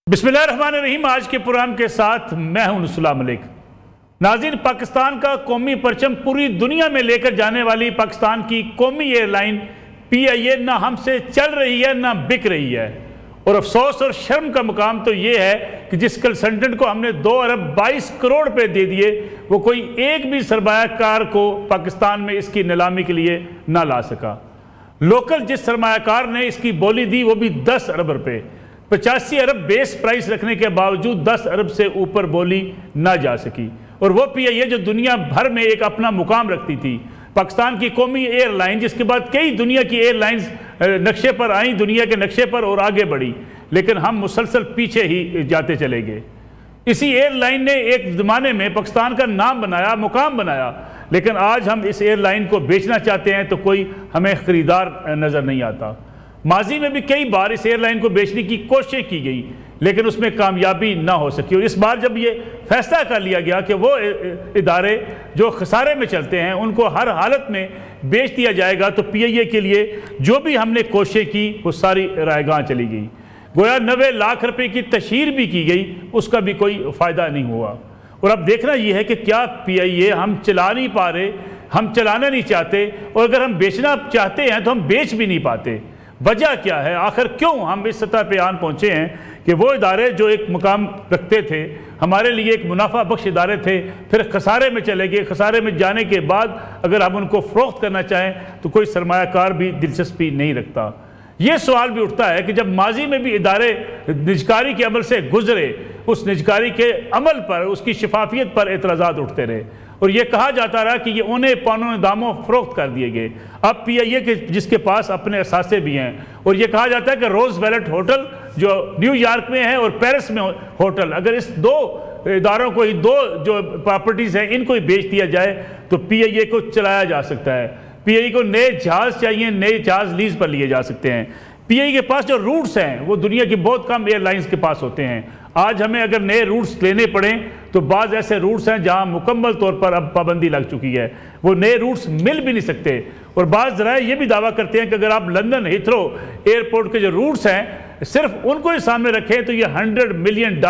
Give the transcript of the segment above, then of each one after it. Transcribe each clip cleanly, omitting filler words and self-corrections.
बिस्मिल्लाहिर्रहमानिर्रहीम। आज के प्रोग्राम के साथ मैं हूं नुसुल्लाह मलिक। नाज़रीन, पाकिस्तान का कौमी परचम पूरी दुनिया में लेकर जाने वाली पाकिस्तान की कौमी एयरलाइन PIA ना हमसे चल रही है ना बिक रही है। और अफसोस और शर्म का मुकाम तो ये है कि जिस कंसल्टेंट को हमने 2 अरब 22 करोड़ रुपए दे दिए, वो कोई एक भी सरमायाकार को पाकिस्तान में इसकी नीलामी के लिए ना ला सका। लोकल जिस सरमायाकार ने इसकी बोली दी वो भी 10 अरब रुपए, 85 अरब बेस प्राइस रखने के बावजूद 10 अरब से ऊपर बोली ना जा सकी। और वो PIA जो दुनिया भर में एक अपना मुकाम रखती थी, पाकिस्तान की कौमी एयरलाइन, जिसके बाद कई दुनिया की एयरलाइंस नक्शे पर आई, दुनिया के नक्शे पर और आगे बढ़ी, लेकिन हम मुसलसल पीछे ही जाते चले गए। इसी एयरलाइन ने एक ज़माने में पाकिस्तान का नाम बनाया, मुकाम बनाया, लेकिन आज हम इस एयरलाइन को बेचना चाहते हैं तो कोई हमें ख़रीदार नज़र नहीं आता। माजी में भी कई बार इस एयरलाइन को बेचने की कोशिश की गई, लेकिन उसमें कामयाबी ना हो सकी। और इस बार जब ये फैसला कर लिया गया कि वो इदारे जो खसारे में चलते हैं उनको हर हालत में बेच दिया जाएगा, तो PIA के लिए जो भी हमने कोशिश की वो सारी रायगां चली गई। गोया 90 लाख रुपए की तशहीर भी की गई, उसका भी कोई फ़ायदा नहीं हुआ। और अब देखना यह है कि क्या PIA हम चला नहीं पा रहे, हम चलाना नहीं चाहते, और अगर हम बेचना चाहते हैं तो हम बेच भी नहीं पाते। वजह क्या है, आखिर क्यों हम इस सतह पे आन पहुँचे हैं कि वो इदारे जो एक मुकाम रखते थे, हमारे लिए एक मुनाफा बख्श इदारे थे, फिर खसारे में चले गए। खसारे में जाने के बाद अगर हम उनको फ़रोख्त करना चाहें तो कोई सरमायाकार भी दिलचस्पी नहीं रखता। ये सवाल भी उठता है कि जब माजी में भी इदारे निजकारी के अमल से गुजरे, उस निजकारी के अमल पर, उसकी शफाफियत पर एतराज़ात उठते रहे और ये कहा जाता रहा कि ये उन्हें पौनों दामों फ़रोख्त कर दिए गए। अब PIA के जिसके पास अपने असासे भी हैं, और ये कहा जाता है कि रोज़ वेलेट होटल जो न्यूयॉर्क में है और पेरिस में होटल, अगर इस 2 इदारों को ही, 2 जो प्रॉपर्टीज़ हैं, इनको ही बेच दिया जाए तो PIA को चलाया जा सकता है। PIA को नए जहाज़ चाहिए, नए जहाज़ लीज़ पर लिए जा सकते हैं। PIA के पास जो रूट्स हैं वो दुनिया की बहुत कम एयरलाइंस के पास होते हैं। आज हमें अगर नए रूट्स लेने पड़ें तो बाज़ ऐसे रूट्स हैं जहां मुकम्मल तौर पर अब पाबंदी लग चुकी है, वो नए रूट्स मिल भी नहीं सकते। और बाज़ ज़राए ये भी दावा करते हैं कि अगर आप लंदन हीथ्रो एयरपोर्ट के जो रूट्स हैं सिर्फ उनको ही सामने रखें तो ये $100 मिलियन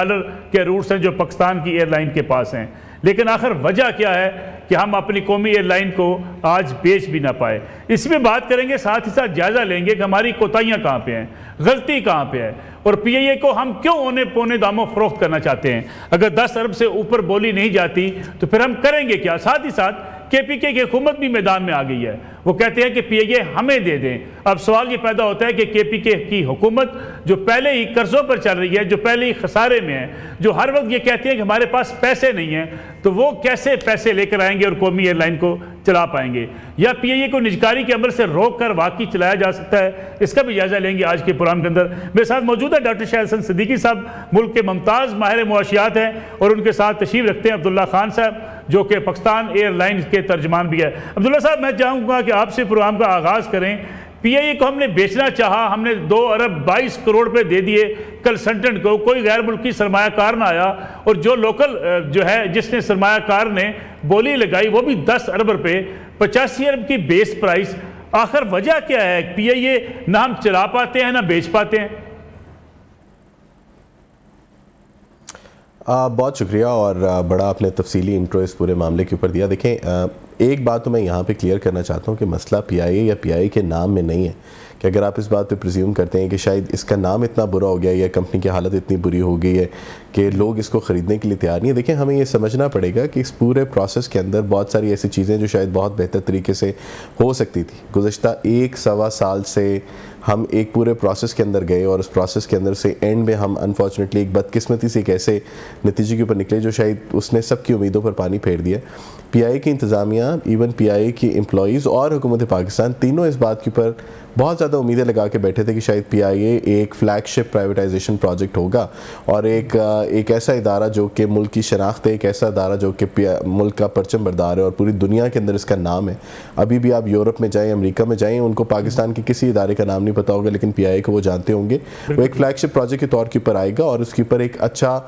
के रूट्स हैं जो पाकिस्तान की एयरलाइन के पास हैं। लेकिन आखिर वजह क्या है कि हम अपनी कौमी एयरलाइन को आज बेच भी ना पाए। इसमें बात करेंगे, साथ ही साथ जायज़ा लेंगे कि हमारी कोताहियाँ कहाँ पे हैं, गलती कहाँ पे है, और PIA को हम क्यों औने पौने दामों फ़रोख्त करना चाहते हैं। अगर 10 अरब से ऊपर बोली नहीं जाती तो फिर हम करेंगे क्या। साथ ही साथ KPK की हुकूमत भी मैदान में आ गई है, वो कहते हैं कि PIA हमें दे दें। अब सवाल ये पैदा होता है कि KPK की हुकूमत जो पहले ही कर्ज़ों पर चल रही है, जो पहले ही खसारे में है, जो हर वक्त ये कहती है कि हमारे पास पैसे नहीं हैं, तो वो कैसे पैसे लेकर आएंगे और कौमी एयरलाइन को चला पाएंगे। या PIA को निजकारी के अमल से रोक कर वाकई चलाया जा सकता है, इसका भी जायजा लेंगे आज के प्रोग्राम के अंदर। मेरे साथ मौजूद है डॉक्टर शाहिद हसन सिद्दीकी साहब, मुल्क के मुमताज़ माहिर मुआशियात हैं, और उनके साथ तशरीफ़ रखते हैं अब्दुल्ला खान साहब जो कि पाकिस्तान एयरलाइंस के तर्जमान भी है। अब्दुल्ला साहब, मैं चाहूँगा कि आपसे प्रोग्राम का आगाज़ करें। PIA को हमने बेचना चाहा, हमने 2 अरब 22 करोड़ रुपए दे दिए कंसल्टेंट को, कोई गैर मुल्की सरमायाकार ना आया, और जो लोकल जो है जिसने सरमायाकार ने बोली लगाई वो भी 10 अरब रुपए, 85 अरब की बेस प्राइस। आखिर वजह क्या है, PIA ना हम चला पाते हैं ना बेच पाते हैं। बहुत शुक्रिया, और बड़ा आपने तफसीली इंट्रो इस पूरे मामले के ऊपर दिया। देखें, एक बात तो मैं यहाँ पे क्लियर करना चाहता हूँ कि मसला PIA या PIA के नाम में नहीं है। कि अगर आप इस बात पे प्रिज्यूम करते हैं कि शायद इसका नाम इतना बुरा हो गया या कंपनी की हालत इतनी बुरी हो गई है कि लोग इसको ख़रीदने के लिए तैयार नहीं है, देखें हमें ये समझना पड़ेगा कि इस पूरे प्रोसेस के अंदर बहुत सारी ऐसी चीज़ें जो शायद बहुत बेहतर तरीके से हो सकती थी। गुज़श्ता 1-1.25 साल से हम एक पूरे प्रोसेस के अंदर गए, और उस प्रोसेस के अंदर से एंड में हम अनफॉर्चुनेटली एक बदकिस्मती से एक ऐसे नतीजे के ऊपर निकले जो शायद उसने सबकी उम्मीदों पर पानी फेर दिया। PIA की इंतज़ामिया, इवन PIA की एम्प्लॉइज़ और हुकूमत पाकिस्तान तीनों इस बात के ऊपर बहुत ज़्यादा उम्मीदें लगा के बैठे थे कि शायद PIA एक फ्लैगशिप प्राइवेटाइजेशन प्रोजेक्ट होगा, और एक ऐसा इदारा जो कि मुल्क की शनाख्त है, एक ऐसा इदारा जो कि मुल्क का परचम बरदार है और पूरी दुनिया के अंदर इसका नाम है। अभी भी आप यूरोप में जाएँ, अमेरिका में जाएँ, उनको पाकिस्तान के किसी इदारे का नाम नहीं पता होगा, लेकिन PIA को वो जानते होंगे। वो एक फ्लैगशिप प्रोजेक्ट के तौर के ऊपर आएगा और उसके ऊपर एक अच्छा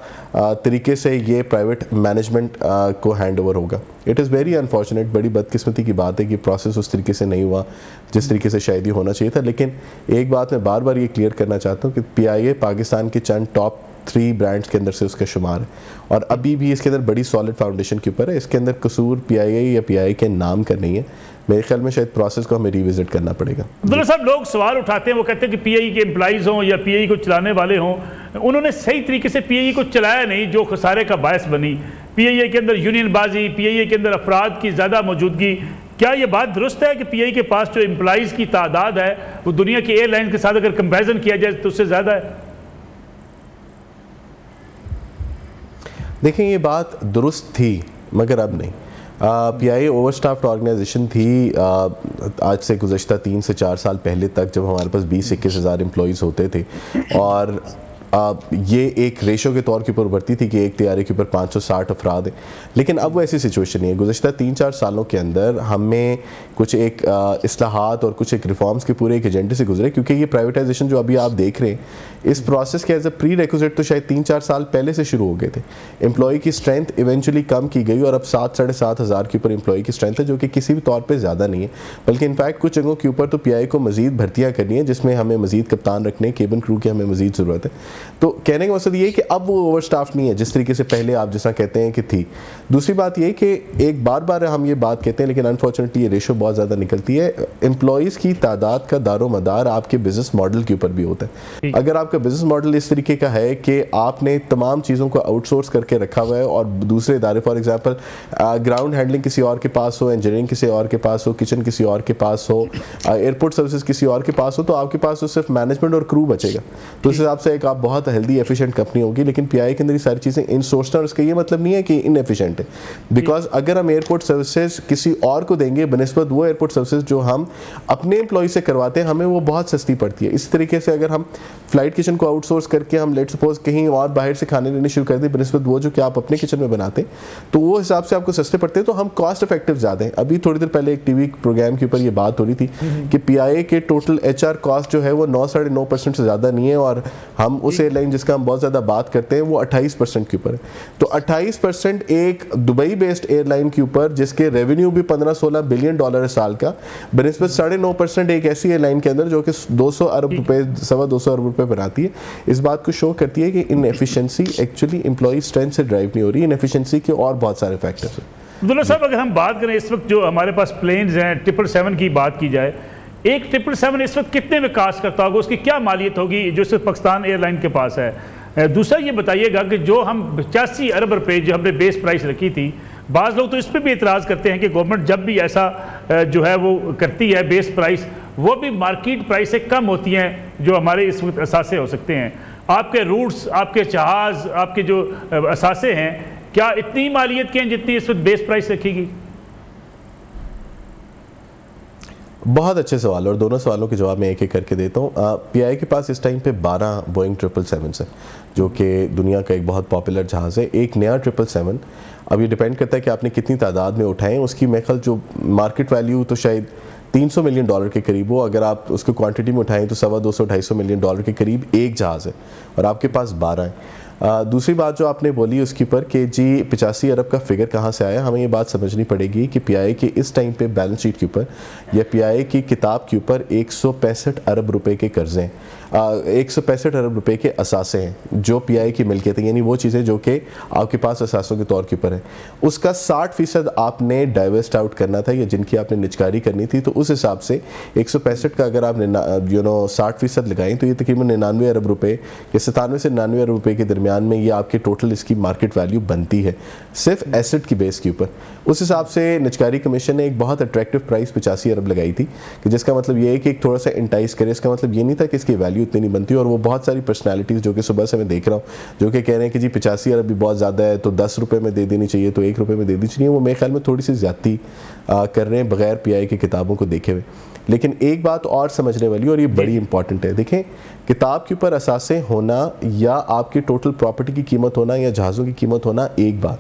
तरीके से ये प्राइवेट मैनेजमेंट को हैंड ओवर होगा। इट इज़ वेरी अनफॉर्चुनेट, बड़ी बदकिस्मती की बात है कि प्रोसेस उस तरीके से नहीं हुआ जिस तरीके से शायद ही होना चाहिए था। लेकिन एक बात मैं बार बार ये क्लियर करना चाहता हूँ कि PIA पाकिस्तान के चंद टॉप 3 ब्रांड्स के अंदर से उसका शुमार है और अभी भी इसके अंदर बड़ी सॉलिड फाउंडेशन के ऊपर है। इसके अंदर कसूर PIA या PIA के नाम का नहीं है। मेरे ख्याल में शायद प्रोसेस को हमें रिविजिट करना पड़ेगा। अब्दुल्ला साहब, लोग सवाल उठाते हैं, वो कहते हैं कि PIA के एम्प्लॉइज़ हों या PIA को चलाने वाले हों, उन्होंने सही तरीके से PIA को चलाया नहीं, जो खसारे का बायस बनी। PIA के अंदर यूनियनबाजी, PIA के अंदर अफराद की ज़्यादा मौजूदगी। क्या ये बात दुरुस्त है कि PIA के पास जो एम्प्लॉइज़ की तादाद है वो दुनिया की एयरलाइन के साथ अगर कंपेरिजन किया जाए तो उससे ज़्यादा है? देखें, ये बात दुरुस्त थी मगर अब नहीं। PIA ओवरस्टाफ्ड ऑर्गेनाइजेशन थी आज से गुज़श्ता 3 से 4 साल पहले तक, जब हमारे पास 20-21 हज़ार एम्प्लॉइज़ होते थे और ये एक रेशो के तौर के ऊपर बढ़ती थी कि एक तैयारी के ऊपर 560 अफराद हैं। लेकिन अब वो ऐसी सिचुएशन नहीं है। गुज़श्ता 3-4 सालों के अंदर हमें कुछ एक इस्लाहात और कुछ एक रिफॉर्म्स के पूरे एक एजेंडे से गुजरे, क्योंकि ये प्राइवेटाइजेशन जो अभी आप देख रहे हैं, इस प्रोसेस के एज अ प्री रिक्विजिट तो शायद 3-4 साल पहले से शुरू हो गए थे। एम्प्लॉय की स्ट्रेंथ इवेंचुअली कम की गई और अब 7-7.5 हज़ार के ऊपर एम्प्लॉय की स्ट्रेंथ है, जो कि किसी भी तौर पर ज़्यादा नहीं है। बल्कि इनफैक्ट कुछ जगहों के ऊपर तो PIA को मज़ीद भर्तियाँ करनी है, जिसमें हमें मज़ीद कप्तान रखने, केबिन क्रू की हमें मज़ीद ज़रूरत है। तो कहने का मकसद ये है कि अब वो ओवर स्टाफ नहीं है जिस तरीके से पहले आप जैसा कहते हैं कि थी। दूसरी बात ये कि एक बार हम ये बात कहते हैं, लेकिन अनफॉर्चुनेटली ये रेशो बहुत ज़्यादा निकलती है। एम्प्लॉयज़ की तादाद का दारोमदार आपके बिजनेस मॉडल के ऊपर भी होता है। अगर आपका बिजनेस मॉडल इस तरीके का है कि आपने तमाम चीज़ों को आउटसोर्स करके रखा हुआ है और दूसरे इदारे, फॉर एग्जांपल ग्राउंड हैंडलिंग किसी और के पास हो, इंजीनियरिंग किसी और के पास हो, किचन किसी और के पास हो, एयरपोर्ट सर्विसेज किसी और के पास हो, तो आपके पास तो सिर्फ मैनेजमेंट और क्रू बचेगा। तो इस हिसाब से एक आप बहुत हेल्दी एफिशिएंट कंपनी होगी। लेकिन PIA के अंदर ये सारी चीज़ें इनसोर्स्ड है और उसका ये मतलब नहीं है कि इनएफिशिएंट है। बिकॉज अगर हम एयरपोर्ट सर्विसेज किसी और को देंगे बनिस्बत वो एयरपोर्ट सर्विसेज जो हम अपने एम्प्लॉय से करवाते हैं, हमें वो बहुत सस्ती पड़ती है। इस तरीके से अगर हम फ्लाइट किचन को आउटसोर्स करके हम लेट सपोज कहीं और बाहर से खाने लेने शुरू कर दें बनिस्बत वो जो कि आप अपने किचन में बनाते हैं, तो वो हिसाब से आपको सस्ते पड़ते हैं, तो हम कॉस्ट इफेक्टिव ज़्यादा हैं। अभी थोड़ी देर पहले एक TV प्रोग्राम के ऊपर ये बात हो रही थी कि PIA के टोटल HR कॉस्ट जो है वो 9-9.5% से ज़्यादा नहीं है और हम उस एयरलाइन जिसका हम बहुत ज़्यादा बात करते हैं वो 28% के ऊपर है। तो 28% एक दुबई बेस्ड एयरलाइन के ऊपर जिसके रेवेन्यू भी $15-16 बिलियन है साल का, बनिस्बत 9.5% एक ऐसी एयरलाइन के अंदर जो कि 200 अरब रुपए, 250 अरब रुपए बनाती है। इस बात को शो करती है कि इनएफिशिएंसी एक्चुअली एम्प्लॉय स्ट्रेंथ से ड्राइव नहीं हो रही। इनएफिशिएंसी के और बहुत सारे फैक्टर्स हैं। अब्दुल्ला साहब, अगर हम बात करें इस वक्त जो हमारे पास प्लेन्स हैं, 777 की बात की जाए, एक 777 इस वक्त कितने में कास्ट करता होगा, उसकी क्या मालियत होगी जो सिर्फ पाकिस्तान एयरलाइन के पास है? दूसरा ये बताइएगा कि जो हम 85 अरब रुपए जो हमने बेस प्राइस रखी थी, बाज़ लोग तो इस पर भी इतराज़ करते हैं कि गवर्नमेंट जब भी ऐसा जो है वो करती है बेस प्राइस, वो भी मार्केट प्राइस से कम होती हैं जो हमारे इस वक्त असासे हो सकते हैं। आपके रूट्स, आपके जहाज़, आपके जो असासे हैं, क्या इतनी मालियत के हैं जितनी इस वक्त बेस प्राइस रखेगी? बहुत अच्छे सवाल, और दोनों सवालों के जवाब मैं एक एक करके देता हूँ। PIA के पास इस टाइम पे 12 बोइंग 777 है, जो कि दुनिया का एक बहुत पॉपुलर जहाज़ है। एक नया 777, अब ये डिपेंड करता है कि आपने कितनी तादाद में उठाएं। उसकी मेरे ख्याल जो मार्केट वैल्यू तो शायद $300 मिलियन के करीब हो। अगर आप उसको क्वांटिटी में उठाएं तो $250-250 मिलियन के करीब एक जहाज़ है और आपके पास 12 है। दूसरी बात जो आपने बोली उसके ऊपर कि जी 85 अरब का फिगर कहाँ से आया, हमें ये बात समझनी पड़ेगी कि PIA के इस टाइम पे बैलेंस शीट के ऊपर या PIA की किताब के ऊपर 165 अरब रुपए के कर्जे हैं, 165 अरब रुपए के असासे हैं जो PIA की मिल्कियत है, यानी वो चीज़ें जो कि आपके पास असासों के तौर के ऊपर है। उसका 60% आपने डाइवर्स्ट आउट करना था या जिनकी आपने निचकारी करनी थी। तो उस हिसाब से 165 का अगर आपने 60% लगाएं तो ये तकरीबन 99 अरब रुपए या 97 से 99 अरब रुपए के दरमियान में ये आपके टोटल इसकी मार्केट वैल्यू बनती है सिर्फ एसेट की बेस के ऊपर। उस हिसाब से निचकारी कमीशन ने एक बहुत अट्रैक्टिव प्राइस 85 अरब लगाई थी, कि जिसका मतलब ये है कि एक थोड़ा सा इंटाइस करे। इसका मतलब ये नहीं था कि इसकी वैल्यू इतनी नहीं बनती। और वो बहुत सारी पर्सनैलिटीज़ जो कि सुबह से मैं देख रहा हूँ जो कि कह रहे हैं कि जी 85 अरब भी बहुत ज़्यादा है तो 10 रुपये में दे देनी चाहिए, तो 1 रुपये में दे देनी चाहिए, वो मेरे ख्याल में थोड़ी सी ज़्यादती कर रहे हैं बगैर PIA की किताबों को देखे हुए। लेकिन एक बात और समझने वाली और ये बड़ी इंपॉर्टेंट है, देखें किताब के ऊपर असासे होना या आपकी टोटल प्रॉपर्टी की कीमत होना या जहाज़ों की कीमत होना एक बात,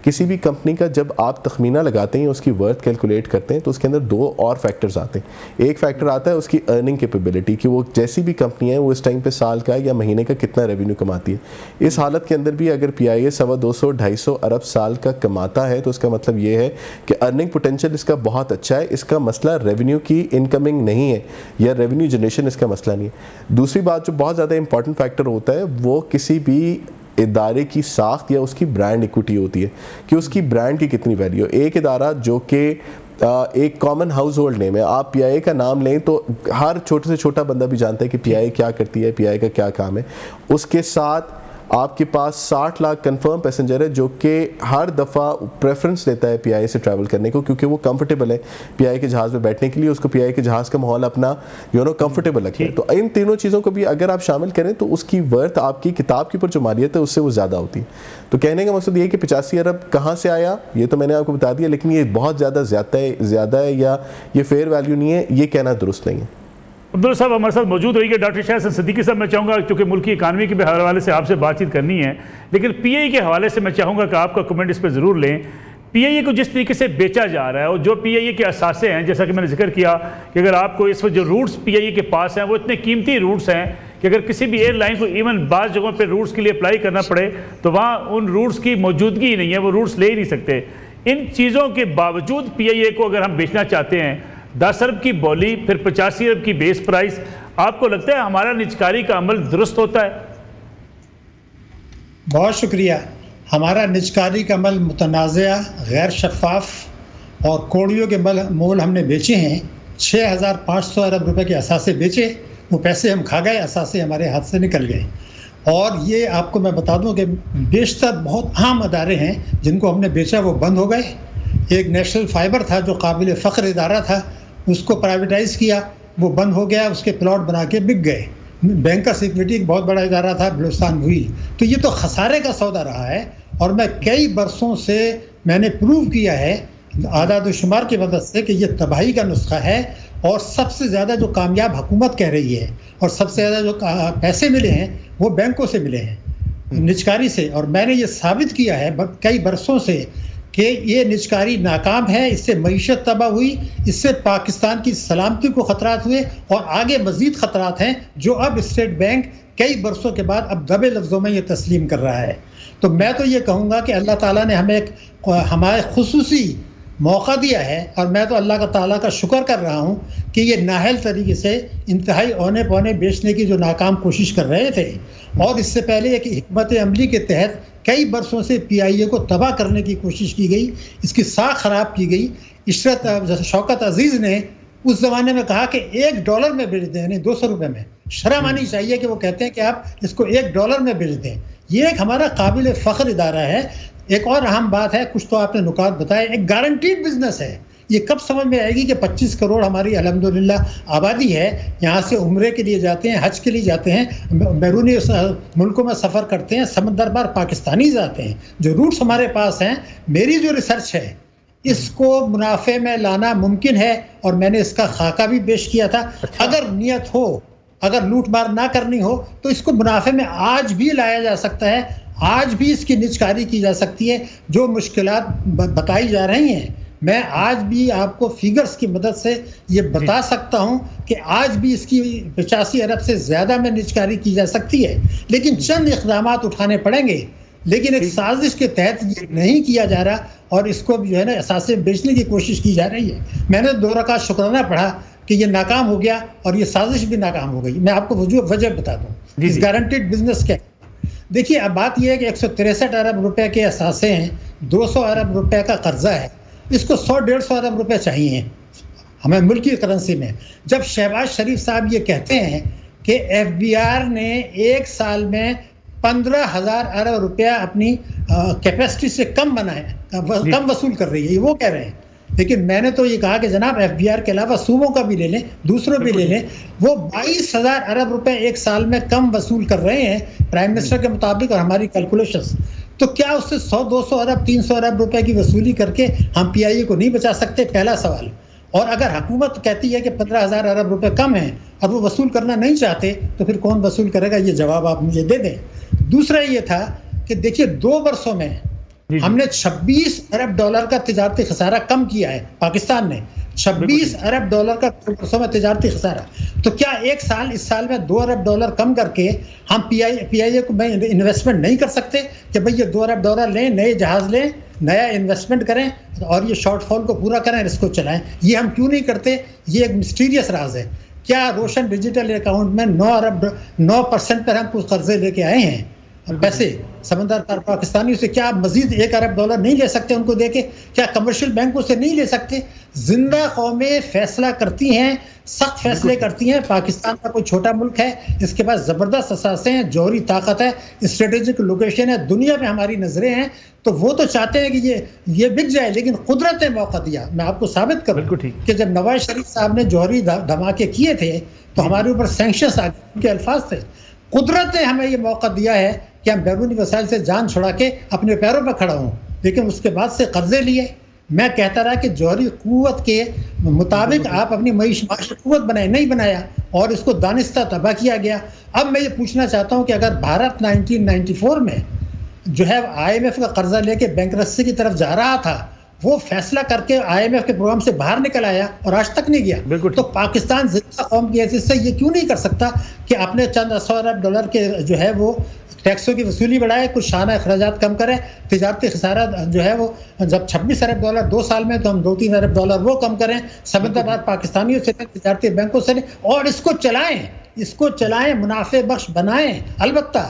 किसी भी कंपनी का जब आप तखमीना लगाते हैं, उसकी वर्थ कैलकुलेट करते हैं, तो उसके अंदर दो और फैक्टर्स आते हैं। एक फैक्टर आता है उसकी अर्निंग कैपेबिलिटी, कि वो जैसी भी कंपनी है वो इस टाइम पे साल का या महीने का कितना रेवेन्यू कमाती है। इस हालत के अंदर भी अगर PIA 250-250 अरब साल का कमाता है तो उसका मतलब ये है कि अर्निंग पोटेंशियल इसका बहुत अच्छा है। इसका मसला रेवेन्यू की इनकमिंग नहीं है या रेवेन्यू जनरेशन इसका मसला नहीं है। दूसरी बात जो बहुत ज़्यादा इंपॉर्टेंट फैक्टर होता है वो किसी भी इदारे की साख्त या उसकी ब्रांड इक्विटी होती है, कि उसकी ब्रांड की कितनी वैल्यू। एक इदारा जो कि एक कॉमन हाउस होल्ड नेम है, आप PIA का नाम लें तो हर छोटे से छोटा बंदा भी जानता है कि PIA क्या करती है, PIA का क्या काम है। उसके साथ आपके पास 60 लाख कंफर्म पैसेंजर है जो कि हर दफ़ा प्रेफरेंस देता है PIA से ट्रैवल करने को, क्योंकि वो कंफर्टेबल है PIA के जहाज़ में बैठने के लिए। उसको PIA के जहाज़ का माहौल अपना कंफर्टेबल लगता है। तो इन तीनों चीज़ों को भी अगर आप शामिल करें तो उसकी वर्थ आपकी किताब के ऊपर जो मालियत है उससे वो ज़्यादा होती है। तो कहने का मकसद ये कि 85 अरब कहाँ से आया ये तो मैंने आपको बता दिया, लेकिन ये बहुत ज़्यादा है या ये फेयर वैल्यू नहीं है, ये कहना दुरुस्त नहीं है। अब्दुल्ला साहब हमारे साथ मौजूद रहिए। डॉक्टर शाह हसन सिद्दीकी साहब, मैं चाहूँगा क्योंकि मुल्क की इकानमी के हवाले से आपसे बातचीत करनी है, लेकिन PIA के हवाले से मैं चाहूँगा कि आपका कमेंट इस पर ज़रूर लें। PIA को जिस तरीके से बेचा जा रहा है और जो PIA के असासे हैं, जैसा कि मैंने जिक्र किया कि अगर आपको इस वक्त जो रूट्स PIA के पास हैं वो इतने कीमती रूट्स हैं कि अगर किसी भी एयरलाइन को इवन बाज़ जगहों पर रूट्स के लिए अप्लाई करना पड़े तो वहाँ उन रूट्स की मौजूदगी ही नहीं है, वो रूट्स ले ही नहीं सकते। इन चीज़ों के बावजूद PIA को अगर हम बेचना चाहते हैं, 10 अरब की बोली, फिर 85 अरब की बेस प्राइस, आपको लगता है हमारा निजकारी का अमल दुरुस्त होता है? बहुत शुक्रिया। हमारा निजकारी का अमल मुतनाज़ा, गैर शफाफ और कौड़ियों के मोल हमने बेचे हैं। 6500 अरब रुपए के असासे बेचे, वो पैसे हम खा गए, असासे हमारे हाथ से निकल गए। और ये आपको मैं बता दूं कि बेशतर बहुत अहम अदारे हैं जिनको हमने बेचा, वो बंद हो गए। एक नेशनल फाइबर था जो काबिल फ़ख्र इदारा था, उसको प्राइवेटाइज़ किया, वो बंद हो गया, उसके प्लॉट बना के बिक गए। बैंकर्स इक्विटी एक बहुत बड़ा इदारा था, बलूचिस्तान व्हील। तो ये तो खसारे का सौदा रहा है और मैं कई बरसों से मैंने प्रूव किया है आदाद शुमार की मदद से कि ये तबाही का नुस्खा है। और सबसे ज़्यादा जो कामयाब हुकूमत कह रही है और सबसे ज़्यादा जो पैसे मिले हैं वो बैंकों से मिले हैं, निजकारी से। और मैंने ये साबित किया है कई बरसों से कि ये निजकारी नाकाम है, इससे मईशत तबाह हुई, इससे पाकिस्तान की सलामती को ख़तरात हुए और आगे मज़ीद ख़तरात हैं जो अब स्टेट बैंक कई बरसों के बाद अब दबे लफ्ज़ों में ये तस्लीम कर रहा है। तो मैं तो ये कहूँगा कि अल्लाह ताला ने हमें एक हमारे खुसूसी मौका दिया है और मैं तो अल्लाह ताला का शुक्र कर रहा हूँ कि ये नाहल तरीके से इंतहाई औने पौने बेचने की जो नाकाम कोशिश कर रहे थे और इससे पहले एक हिकमत अमली के तहत कई बरसों से PIA को तबाह करने की कोशिश की गई, इसकी साख ख़राब की गई। इशरत शौकत अजीज़ ने उस ज़माने में कहा कि $1 में बेच दें, यानी 200 रुपये में। शर्म आनी चाहिए कि वो कहते हैं कि आप इसको $1 में बेच दें। ये एक हमारा काबिल फ़ख्र इदारा है। एक और अहम बात है, कुछ तो आपने नुकात बताए, एक गारंटीड बिजनेस है। ये कब समझ में आएगी कि 25 करोड़ हमारी अल्हम्दुलिल्लाह आबादी है, यहाँ से उम्रे के लिए जाते हैं, हज के लिए जाते हैं, बैरूनी मुल्कों में सफ़र करते हैं, समंदर पार पाकिस्तानी जाते हैं। जो रूट्स हमारे पास हैं, मेरी जो रिसर्च है इसको मुनाफे में लाना मुमकिन है और मैंने इसका खाका भी पेश किया था। अगर नियत हो, अगर लूट मार ना करनी हो तो इसको मुनाफे में आज भी लाया जा सकता है, आज भी इसकी निजकारी की जा सकती है। जो मुश्किलात बताई जा रही हैं, मैं आज भी आपको फिगर्स की मदद से ये बता सकता हूं कि आज भी इसकी 85 अरब से ज़्यादा में निजकारी की जा सकती है, लेकिन चंद इक़दामात उठाने पड़ेंगे। लेकिन एक साजिश के तहत ये नहीं किया जा रहा और इसको जो है ना असासे बेचने की कोशिश की जा रही है। मैंने 2 रकात शुक्राना पढ़ा कि ये नाकाम हो गया और ये साजिश भी नाकाम हो गई। मैं आपको वजह बता दूँ इस गारंटीड बिजनेस क्या। देखिए, अब बात यह है कि 163 अरब रुपए के असासे हैं, 200 अरब रुपए का कर्जा है, इसको 100-150 अरब रुपए चाहिए हमें मुल्की करेंसी में। जब शहबाज शरीफ साहब ये कहते हैं कि FBR ने एक साल में 15,000 अरब रुपया अपनी कैपेसिटी से कम बनाया, कम वसूल कर रही है, ये वो कह रहे हैं। लेकिन मैंने तो ये कहा कि जनाब FBR के अलावा सूबों का भी ले लें, दूसरों भी ले लें, वो 22,000 अरब रुपए एक साल में कम वसूल कर रहे हैं प्राइम मिनिस्टर के मुताबिक और हमारी कैलकुलेशंस। तो क्या उससे 100-200 अरब 300 अरब रुपए की वसूली करके हम PIA को नहीं बचा सकते? पहला सवाल। और अगर हुकूमत कहती है कि 15,000 अरब रुपए कम है और वो वसूल करना नहीं चाहते तो फिर कौन वसूल करेगा? ये जवाब आप मुझे दे दें। दूसरा ये था कि देखिए 2 वर्षों में हमने 26 अरब डॉलर का तिजारती खसारा कम किया है, पाकिस्तान ने 26 अरब डॉलर का वर्षों में तिजारती खसारा। तो क्या इस साल में 2 अरब डॉलर कम करके हम पीआईए को में इन्वेस्टमेंट नहीं कर सकते कि भाई ये 2 अरब डॉलर लें, नए जहाज लें, नया इन्वेस्टमेट करें और ये शॉर्टफॉल को पूरा करें, इसको चलाएं? ये हम क्यों नहीं करते? ये एक मिस्टीरियस राज है। क्या रोशन डिजिटल अकाउंट में 9% पर हम कुछ कर्जे लेके आए हैं पैसे समझदार पाकिस्तानियों से? क्या मजीद 1 अरब डॉलर नहीं ले सकते उनको देके? क्या कमर्शियल बैंकों से नहीं ले सकते? जिंदा कौमें फैसला करती हैं, सख्त फैसले करती हैं। पाकिस्तान का कोई छोटा मुल्क है, इसके पास ज़बरदस्त असासे हैं, जौहरी ताकत है, स्ट्रेटेजिक लोकेशन है, दुनिया में हमारी नज़रें हैं। तो वो तो चाहते हैं कि ये बिक जाए, लेकिन कुदरत ने मौका दिया। मैं आपको साबित करूँ कि जब नवाज शरीफ साहब ने जौहरी धमाके किए थे तो हमारे ऊपर सैंक्शंस आ गए, उनके अल्फाज थे। कुदरत ने हमें ये मौका दिया है कि हम बैरूनी वसाइल से जान छुड़ा के अपने पैरों पर खड़ा हों, लेकिन उसके बाद से कर्जे लिए। मैं कहता रहा कि जौहरी कुव्वत के मुताबिक आप अपनी माशी कुव्वत बनाए, नहीं बनाया और इसको दानिस्ता तबाह किया गया। अब मैं ये पूछना चाहता हूँ कि अगर भारत 1994 में जो है IMF का कर्जा लेके बैंकरप्सी की तरफ जा रहा था, वो फैसला करके IMF के प्रोग्राम से बाहर निकल आया और आज तक नहीं गया, तो पाकिस्तान जिंदा कौम की हैसियत से ये क्यों नहीं कर सकता कि अपने चंद 100 अरब डॉलर के जो है वो टैक्सों की वसूली बढ़ाए, कुछ शाना अखराजात कम करें, तिजारती खसारा जो है वो जब 26 अरब डॉलर 2 साल में, तो हम 2-3 अरब डॉलर वो कम करें, समझदार पाकिस्तानियों से, तिजारती बैंकों से, और इसको चलाएं, मुनाफे बख्श बनाएं। अलबत्ता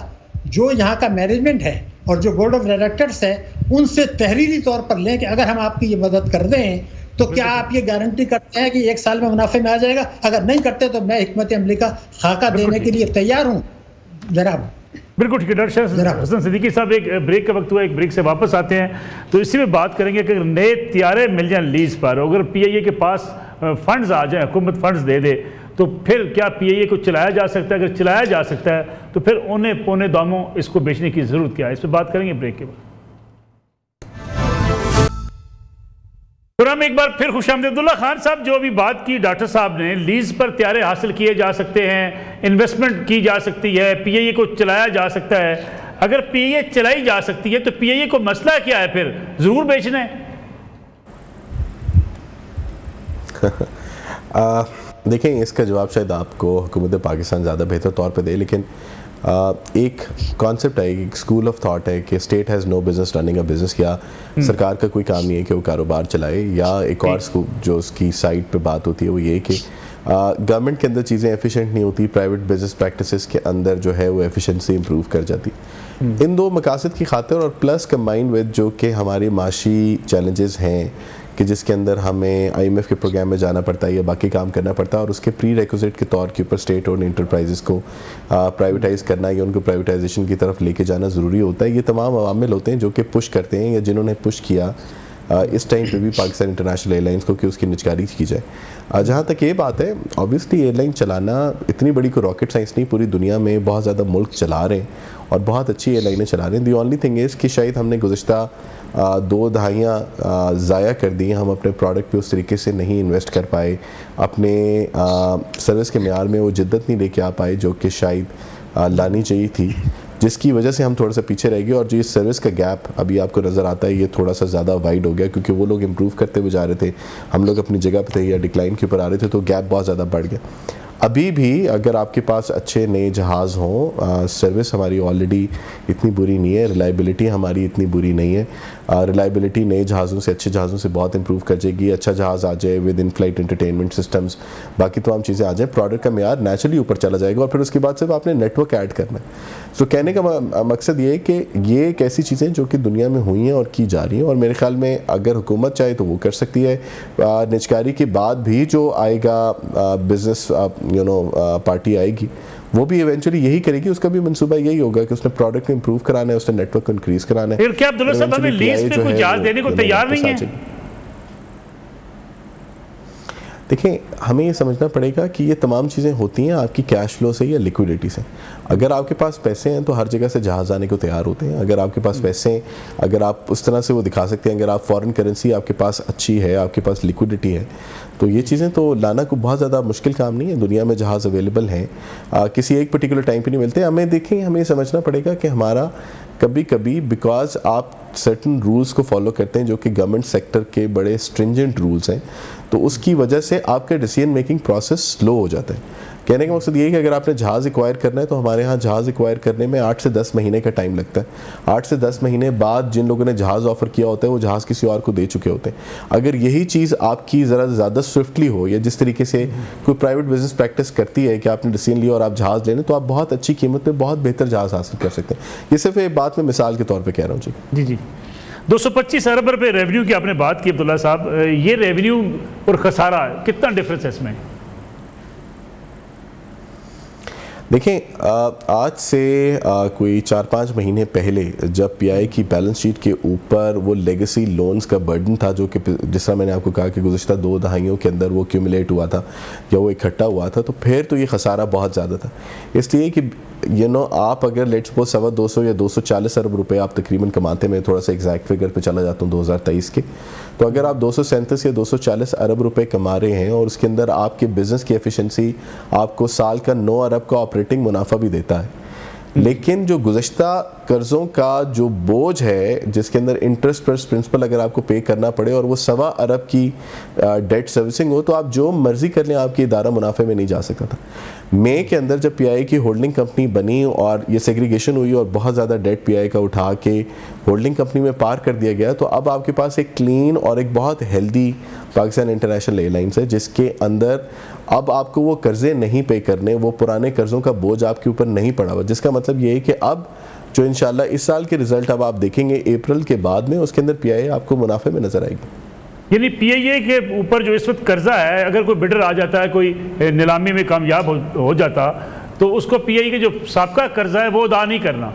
जो यहाँ का मैनेजमेंट है और जो बोर्ड ऑफ डायरेक्टर्स है, उनसे तहरीरी तौर पर लें कि अगर हम आपकी ये मदद कर दें तो क्या आप ये गारंटी करते हैं कि 1 साल में मुनाफे में आ जाएगा? अगर नहीं करते तो मैं हिकमत अमली का खाका देने के लिए तैयार हूँ जनाब। बिल्कुल ठीक है। डॉक्टर हसन सिद्दीकी साहब, एक ब्रेक का वक्त हुआ, एक ब्रेक से वापस आते हैं तो इसी में बात करेंगे कि अगर नए तैयारे मिल जाएं लीज पर, अगर PIA के पास फंड्स आ जाएं, हुकूमत फंड्स दे दे, तो फिर क्या PIA को चलाया जा सकता है? अगर चलाया जा सकता है तो फिर औने पौने दामों इसको बेचने की ज़रूरत क्या है? इस पर बात करेंगे ब्रेक के बाद। तो हम एक बार फिर खुशामदीद। अब्दुल्ला खान साहब, जो अभी बात की डॉक्टर साहब ने, लीज पर तैयारे हासिल किए जा सकते हैं, इन्वेस्टमेंट की जा सकती है, PIA को चलाया जा सकता है। अगर PIA चलाई जा सकती है तो PIA को मसला क्या है? फिर ज़रूर बेचना है। देखें, इसका जवाब शायद आपको हुकूमत पाकिस्तान ज़्यादा बेहतर तौर पे दे, लेकिन एक कॉन्सेप्ट है, एक स्कूल ऑफ थॉट है कि state has no business running a business, या सरकार का कोई काम नहीं है कि वो कारोबार चलाए। या एक और जो उसकी साइड पे बात होती है वो ये कि गवर्नमेंट के अंदर चीज़ें एफिशिएंट नहीं होती, प्राइवेट बिजनेस प्रैक्टिसेस के अंदर जो है वो एफिशिएंसी इंप्रूव कर जाती। इन दो मकासद की खातिर और प्लस कंबाइंड विद जो कि हमारी माशी चैलेंजेस हैं कि जिसके अंदर हमें IMF के प्रोग्राम में जाना पड़ता है या बाकी काम करना पड़ता है, और उसके प्री रिक्विजिट के तौर के ऊपर स्टेट ओन इंटरप्राइजेस को प्राइवेटाइज करना या उनको प्राइवेटाइजेशन की तरफ लेके जाना ज़रूरी होता है। ये तमाम अवामिल होते हैं जो कि पुश करते हैं या जिन्होंने पुश किया इस टाइम पे भी पाकिस्तान इंटरनेशनल एयरलाइंस को कि उसकी निजकारी की जाए। जहाँ तक ये बात है, ऑब्वियसली एयरलाइन चलाना इतनी बड़ी कोई रॉकेट साइंस नहीं, पूरी दुनिया में बहुत ज़्यादा मुल्क चला रहे हैं और बहुत अच्छी एयरलाइनें चला रहे हैं। दी ओनली थिंग इज़ कि शायद हमने गुज़िश्ता 2 दहाइयाँ ज़ाया कर दी, हम अपने प्रोडक्ट पे उस तरीके से नहीं इन्वेस्ट कर पाए, अपने सर्विस के मेयार में वो जिद्दत नहीं लेके आ पाए जो कि शायद लानी चाहिए थी, जिसकी वजह से हम थोड़ा सा पीछे रह गए। और जो इस सर्विस का गैप अभी आपको नज़र आता है, ये थोड़ा सा ज़्यादा वाइड हो गया क्योंकि वो लोग इम्प्रूव करते हुए जा रहे थे, हम लोग अपनी जगह पे थे या डिक्लाइन के ऊपर आ रहे थे, तो गैप बहुत ज़्यादा बढ़ गया। अभी भी अगर आपके पास अच्छे नए जहाज़ हों, सर्विस हमारी ऑलरेडी इतनी बुरी नहीं है, रिलायबिलिटी हमारी इतनी बुरी नहीं है। रिलायबिलिटी नए जहाज़ों से, अच्छे जहाज़ों से बहुत इंप्रूव कर जाएगी। अच्छा जहाज़ आ जाए with in flight entertainment systems, बाकी तमाम चीज़ें आ जाए, प्रोडक्ट का मेयार नेचुरली ऊपर चला जाएगा और फिर उसके बाद सिर्फ आपने नेटवर्क ऐड करना है। तो कहने का मकसद ये है कि ये एक ऐसी चीज़ें जो कि दुनिया में हुई हैं और की जा रही हैं, और मेरे ख्याल में अगर हुकूमत चाहे तो वो कर सकती है। निजकारी के बाद भी जो आएगा बिज़नेस पार्टी आएगी, वो भी इवेंचुअली यही करेगी, उसका भी मंसूबा यही होगा कि उसने प्रोडक्ट को इंप्रूव कराना है, उसने नेटवर्क को इंक्रीज कराना है। फिर क्या अब्दुल्ला साहब हमें लीज पे कुछ जहाज देने को तैयार नहीं है? देखिए, हमें ये समझना पड़ेगा कि ये तमाम चीज़ें होती हैं आपकी कैश फ्लो से या लिक्विडिटी से। अगर आपके पास पैसे हैं तो हर जगह से जहाज़ आने को तैयार होते हैं। अगर आपके पास पैसे हैं, अगर आप उस तरह से वो दिखा सकते हैं, अगर आप फॉरेन करेंसी आपके पास अच्छी है, आपके पास लिक्विडिटी है, तो ये चीज़ें तो लाना को बहुत ज़्यादा मुश्किल काम नहीं है। दुनिया में जहाज़ अवेलेबल हैं, किसी एक पर्टिकुलर टाइम पे नहीं मिलते। हमें समझना पड़ेगा कि हमारा कभी कभी बिकॉज आप सर्टन रूल्स को फॉलो करते हैं जो कि गवर्नमेंट सेक्टर के बड़े स्ट्रिंजेंट रूल्स हैं, तो उसकी वजह से आपका डिसीजन मेकिंग प्रोसेस स्लो हो जाता है। कहने का मकसद ये है कि अगर आपने जहाज़ एक्वायर करना है तो हमारे यहाँ जहाज़ एक्वायर करने में 8 से 10 महीने का टाइम लगता है। 8 से 10 महीने बाद जिन लोगों ने जहाज़ ऑफ़र किया होता है वो जहाज़ किसी और को दे चुके होते हैं। अगर यही चीज़ आपकी ज़रा ज़्यादा स्विफ्टली हो, या जिस तरीके से कोई प्राइवेट बिजनेस प्रैक्टिस करती है कि आपने डिसीजन लिया और आप जहाज़ ले लें, तो आप बहुत अच्छी कीमत में बहुत बेहतर जहाज़ हासिल कर सकते हैं। ये सिर्फ एक बात मैं मिसाल के तौर पर कह रहा हूँ। जी जी 225 अरब रुपये रेवेन्यू की आपने बात की अब्दुल्ला साहब, ये रेवेन्यू और खसारा कितना डिफरेंस है इसमें? देखें, आज से कोई 4-5 महीने पहले जब पीआई की बैलेंस शीट के ऊपर वो लेगेसी लोन्स का बर्डन था, जो कि जिस तरह मैंने आपको कहा कि गुज़श्ता 2 दहाइयों के अंदर वो क्यूमुलेट हुआ था या वो इकट्ठा हुआ था, तो फिर तो ये खसारा बहुत ज़्यादा था। इसलिए कि आप अगर लेट्स सपोज 225 या 240 अरब रुपए आप तकरीबन कमाते, मैं थोड़ा सा एग्जैक्ट फिगर पे चला जाता हूँ 2023 के, तो अगर आप 237 या 240 अरब रुपए कमा रहे हैं और उसके अंदर आपके बिज़नेस की एफिशिएंसी आपको साल का 9 अरब का ऑपरेटिंग मुनाफा भी देता है, लेकिन जो गुज़श्ता कर्ज़ों का जो बोझ है जिसके अंदर इंटरेस्ट प्लस प्रिंसिपल अगर आपको पे करना पड़े और वो 1.25 अरब की डेट सर्विसिंग हो, तो आप जो मर्ज़ी कर लें, आपकी इदारा मुनाफे में नहीं जा सकता था। मई के अंदर जब पीआई की होल्डिंग कंपनी बनी और ये सेग्रीगेशन हुई और बहुत ज़्यादा डेट पीआई का उठा के होल्डिंग कंपनी में पार कर दिया गया, तो अब आपके पास एक क्लीन और एक बहुत हेल्दी पाकिस्तान इंटरनेशनल एयरलाइंस है, जिसके अंदर अब आपको वो कर्ज़े नहीं पे करने, वो पुराने कर्ज़ों का बोझ आपके ऊपर नहीं पड़ा हुआ, जिसका मतलब ये है कि अब जो इंशाल्लाह इस साल के रिज़ल्ट अब आप देखेंगे अप्रैल के बाद में, उसके अंदर पीआई आपको मुनाफे में नज़र आएगी। यानी पीआईए के ऊपर जो इस वक्त कर्जा है, अगर कोई बिडर आ जाता है, कोई नीलामी में कामयाब हो जाता, तो उसको पीआईए के जो साबका कर्जा है वो अदा नहीं करना।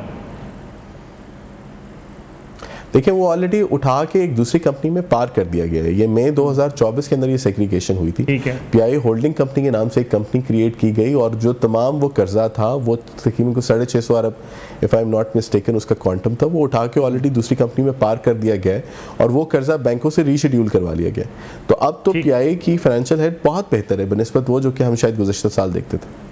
देखिए, वो ऑलरेडी उठा के एक दूसरी कंपनी में पार कर दिया गया है। ये मई 2024 के अंदर ये सेग्रीगेशन हुई थी। पीआई होल्डिंग कंपनी के नाम से एक कंपनी क्रिएट की गई और जो तमाम वो कर्जा था वो तकरीबन को 650 अरब if I am not mistaken उसका क्वांटम था, वो उठा के ऑलरेडी दूसरी कंपनी में पार कर दिया गया है और वो कर्जा बैंकों से रीशेड्यूल करवा लिया गया। तो अब तो पीआई की फाइनेंशियल हेल्थ बहुत बेहतर है बनिस्बत वो जो कि हम शायद गुज़श्ता साल देखते थे।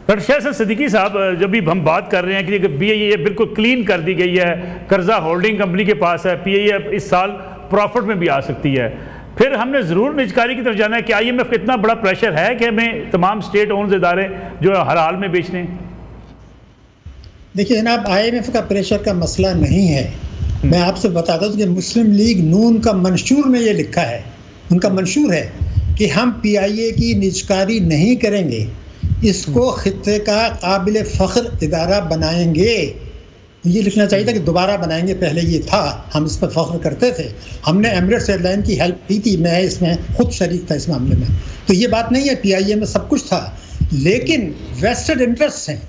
डॉक्टर शाह सिद्दीकी साहब, जब भी हम बात कर रहे हैं कि पीआईए बिल्कुल क्लीन कर दी गई है, कर्जा होल्डिंग कंपनी के पास है, पीआईए इस साल प्रॉफिट में भी आ सकती है, फिर हमने ज़रूर निजकारी की तरफ जाना है कि आईएमएफ का इतना बड़ा प्रेशर है कि हमें तमाम स्टेट ओन्ड इदारे जो हर हाल में बेचने हैं? देखिए जनाब, आईएमएफ का प्रेशर का मसला नहीं है। मैं आपसे बताता हूँ कि मुस्लिम लीग नून का मंशूर में ये लिखा है, उनका मंशूर है कि हम पीआईए की निजकारी नहीं करेंगे, इसको खित्ते का काबिल फ़ख्र इदारा बनाएंगे। ये लिखना चाहिए था कि दोबारा बनाएंगे, पहले ये था, हम इस पर फ़ख्र करते थे, हमने एमिरेट्स एयरलाइन की हेल्प की थी, मैं इसमें खुद शरीक था इस मामले में। तो ये बात नहीं है, पीआईए में सब कुछ था, लेकिन वेस्टेड इंटरेस्ट हैं,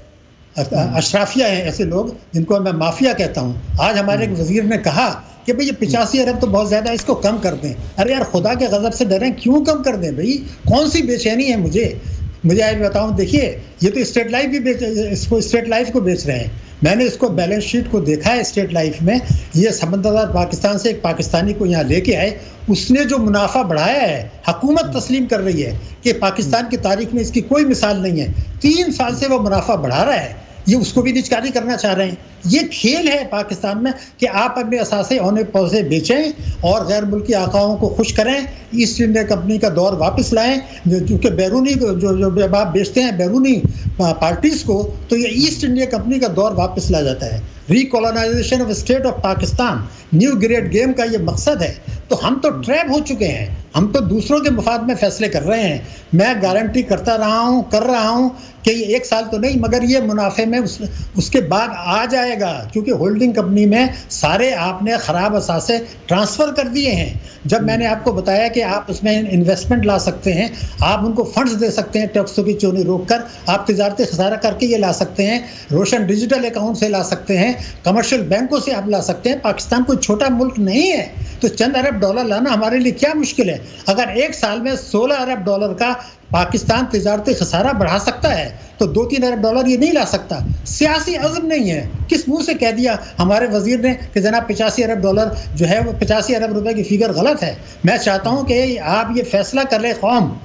अशराफिया हैं, ऐसे लोग जिनको मैं माफिया कहता हूँ। आज हमारे वज़ीर ने कहा कि भाई ये 85 अरब तो बहुत ज़्यादा, इसको कम कर दें। अरे यार, खुदा के गज़ब से डरें, क्यों कम कर दें भाई? कौन सी बेचैनी है मुझे आज बताऊं। देखिए, ये तो स्टेट लाइफ भी इसको स्टेट लाइफ को बेच रहे हैं। मैंने इसको बैलेंस शीट को देखा है स्टेट लाइफ में, ये समंदरदार पाकिस्तान से एक पाकिस्तानी को यहाँ लेके आए, उसने जो मुनाफा बढ़ाया है, हुकूमत तस्लीम कर रही है कि पाकिस्तान की तारीख में इसकी कोई मिसाल नहीं है। 3 साल से वो मुनाफा बढ़ा रहा है, ये उसको भी निजकारी करना चाह रहे हैं। ये खेल है पाकिस्तान में कि आप अपने असासे औने पौसे बेचें और गैर मुल्की आकाओं को खुश करें, ईस्ट इंडिया कंपनी का दौर वापस लाएं, क्योंकि बैरूनी जो आप बेचते हैं बैरूनी पार्टीज़ को, तो ये ईस्ट इंडिया कंपनी का दौर वापस ला जाता है। Recolonisation of state of Pakistan, new grade game का ये मकसद है। तो हम तो ट्रैप हो चुके हैं, हम तो दूसरों के मफाद में फैसले कर रहे हैं। मैं गारंटी कर रहा हूँ कि ये 1 साल तो नहीं, मगर ये मुनाफे में उसके बाद आ जाएगा, क्योंकि होल्डिंग कंपनी में सारे आपने ख़राब असासे ट्रांसफ़र कर दिए हैं। जब मैंने आपको बताया कि आप उसमें इन्वेस्टमेंट ला सकते हैं, आप उनको फंड्स दे सकते हैं, टैक्सों की चोरी रोक कर आप तिजारती खसारा करके ये ला सकते हैं, रोशन डिजिटल अकाउंट से ला सकते हैं, कमर्शियल बैंकों से आप ला सकते हैं। पाकिस्तान कोई छोटा मुल्क नहीं है, तो चंद अरब डॉलर लाना हमारे लिए क्या मुश्किल है। अगर एक साल में 16 अरब डॉलर का पाकिस्तान तिजारती खसारा बढ़ा सकता है तो 2-3 अरब डॉलर ये नहीं ला सकता। सियासी अज़्म नहीं है। किस मुंह से कह दिया हमारे वजीर ने कि जनाब 85 अरब डॉलर जो है वो 85 अरब रुपए की फिगर गलत है। मैं चाहता हूँ कि आप ये फैसला कर ले कौम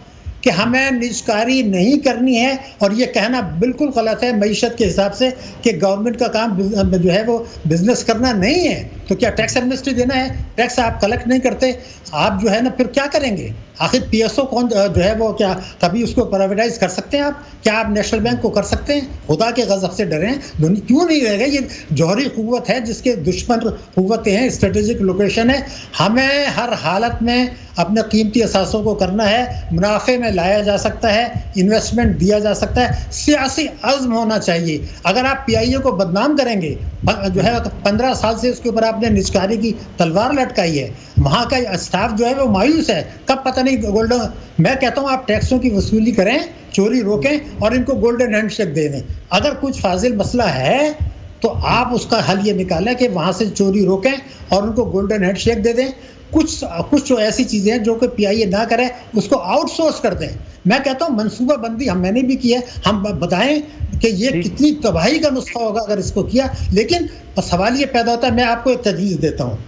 कि हमें निजकारी नहीं करनी है, और ये कहना बिल्कुल गलत है मईशत के हिसाब से कि गवर्नमेंट का काम जो है वो बिजनेस करना नहीं है। तो क्या टैक्स एमनेस्टी देना है? टैक्स आप कलेक्ट नहीं करते, आप जो है ना फिर क्या करेंगे? आखिर पीएसओ कौन जो है वो क्या कभी उसको प्राइवेटाइज कर सकते हैं आप? क्या आप नेशनल बैंक को कर सकते हैं? खुदा के गजब से डरें, क्यों नहीं रहेगा? ये जौहरी कुव्वत है जिसके दुश्मन कुव्वतें हैं, स्ट्रेटेजिक लोकेशन है। हमें हर हालत में अपने कीमती असासों को करना है, मुनाफे में लाया जा सकता है, इन्वेस्टमेंट दिया जा सकता है, सियासी अज़्म होना चाहिए। अगर आप पीआईए को बदनाम करेंगे, जो है 15 साल से उसके ऊपर आपने निजकारी की तलवार लटकाई है, वहाँ का स्टाफ जो है वो मायूस है, कब पता नहीं गोल्डन। मैं कहता हूँ आप टैक्सों की वसूली करें, चोरी रोकें और इनको गोल्डन हैंडशेक दे दें। अगर कुछ फाजिल मसला है तो आप उसका हल ये निकालें कि वहाँ से चोरी रोकें और उनको गोल्डन हैंडशेक दे दें। कुछ जो ऐसी चीज़ें हैं जो कि पीआईए ना करे उसको आउटसोर्स कर दें। मैं कहता हूँ मनसूबा बंदी मैंने भी की है, हम बताएं कि ये कितनी तबाही का नुस्खा होगा अगर इसको किया। लेकिन सवाल ये पैदा होता है, मैं आपको एक तजवीज़ देता हूँ,